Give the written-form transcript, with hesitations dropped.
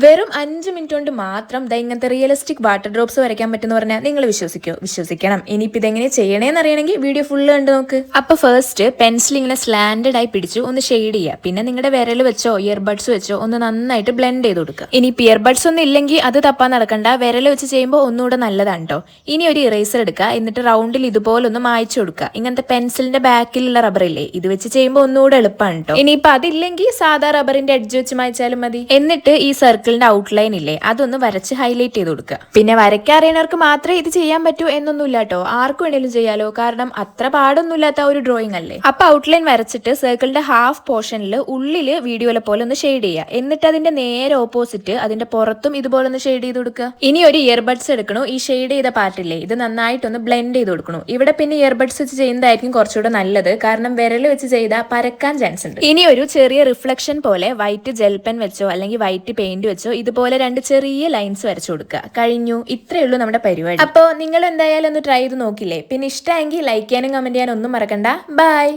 വെറും 5 മിനിറ്റ് കൊണ്ട് മാത്രം ഇങ്ങനത്തെ റിയലിസ്റ്റിക് വാട്ടർ ഡ്രോപ്സ് വരയ്ക്കാൻ പറ്റുമെന്ന് പറഞ്ഞാൽ നിങ്ങൾ വിശ്വസിക്കോ? വിശ്വസിക്കണം. ഇനിയിപ്പോൾ ഇതെങ്ങനെ ചെയ്യണേന്ന് അറിയണമെങ്കിൽ വീഡിയോ ഫുള്ള് കണ്ട് നോക്ക്. അപ്പോൾ ഫസ്റ്റ് പെൻസിൽ ഇങ്ങനെ സ്ലാൻഡഡ് ആയി പിടിച്ചു ഒന്ന് ഷെയ്ഡ് ചെയ്യുക. പിന്നെ നിങ്ങളുടെ വിരൽ വെച്ചോ ഇയർബഡ്സ് വെച്ചോ ഒന്ന് നന്നായിട്ട് ബ്ലെൻഡ് ചെയ്ത് കൊടുക്കുക. ഇനിയിപ്പോൾ ഇയർബഡ്സ് ഒന്നും ഇല്ലെങ്കിൽ അത് തപ്പാൻ നടക്കണ്ട, വിരൽ വെച്ച് ചെയ്യുമ്പോൾ ഒന്നുകൂടെ നല്ലതാണ് കേട്ടോ. ഇനി ഒരു ഇറേസർ എടുക്കുക, എന്നിട്ട് റൗണ്ടിൽ ഇതുപോലെ ഒന്ന് മായ്ച്ചു കൊടുക്കുക. ഇങ്ങനത്തെ പെൻസിലിന്റെ ബാക്കിലുള്ള റബ്ബർ ഇല്ലേ, ഇത് വെച്ച് ചെയ്യുമ്പോൾ ഒന്നുകൂടെ എളുപ്പമാണ് കേട്ടോ. ഇനിയിപ്പോൾ അതില്ലെങ്കിൽ സാധാ റബ്ബറിന്റെ എഡ്ജ് വെച്ച് മായ്ച്ചാലും മതി. എന്നിട്ട് ഈ സർക്കിളിന്റെ ഔട്ട്ലൈൻ ഇല്ലേ, അതൊന്ന് വരച്ച് ഹൈലൈറ്റ് ചെയ്ത് കൊടുക്കുക. പിന്നെ വരയ്ക്കറിയുന്നവർക്ക് മാത്രമേ ഇത് ചെയ്യാൻ പറ്റൂ എന്നൊന്നുമില്ല കേട്ടോ, ആർക്കും വേണേലും ചെയ്യാലോ. കാരണം അത്ര പാടൊന്നുമില്ലാത്ത ഒരു ഡ്രോയിങ് അല്ലേ. അപ്പൊ ഔട്ട്ലൈൻ വരച്ചിട്ട് സർക്കിളിന്റെ ഹാഫ് പോർഷനിൽ ഉള്ളില് വീഡിയോയിലെ പോലെ ഒന്ന് ഷെയ്ഡ് ചെയ്യുക. എന്നിട്ട് അതിന്റെ നേരെ ഓപ്പോസിറ്റ് അതിന്റെ പുറത്തും ഇതുപോലെ ഒന്ന് ഷെയ്ഡ് ചെയ്ത് കൊടുക്കുക. ഇനി ഒരു ഇയർബഡ്സ് എടുക്കണു. ഈ ഷെയ്ഡ് ചെയ്ത പാർട്ടില്ലേ, ഇത് നന്നായിട്ടൊന്ന് ബ്ലെൻഡ് ചെയ്ത് കൊടുക്കണു. ഇവിടെ പിന്നെ ഇയർബഡ്സ് വെച്ച് ചെയ്യുന്നതായിരിക്കും കുറച്ചുകൂടെ നല്ലത്, കാരണം വിരൽ വെച്ച് ചെയ്താൽ പരക്കാൻ ചാൻസ് ഉണ്ട്. ഇനി ഒരു ചെറിയ റിഫ്ലക്ഷൻ പോലെ വൈറ്റ് ജെൽ പെൻ വെച്ചോ അല്ലെങ്കിൽ വൈറ്റ് പെയിന്റ് വെച്ചോ ഇതുപോലെ 2 ചെറിയ ലൈൻസ് വരച്ചു കൊടുക്കുക. കഴിഞ്ഞു. ഇത്രയേ ഉള്ളൂ നമ്മുടെ പരിപാടി. അപ്പോൾ നിങ്ങൾ എന്തായാലും ഒന്ന് ട്രൈ ചെയ്ത് നോക്കില്ലേ. പിന്നെ ഇഷ്ടമെങ്കിൽ ലൈക്ക് ചെയ്യാനും കമന്റ് ചെയ്യാനും ഒന്നും മറക്കണ്ട. ബൈ.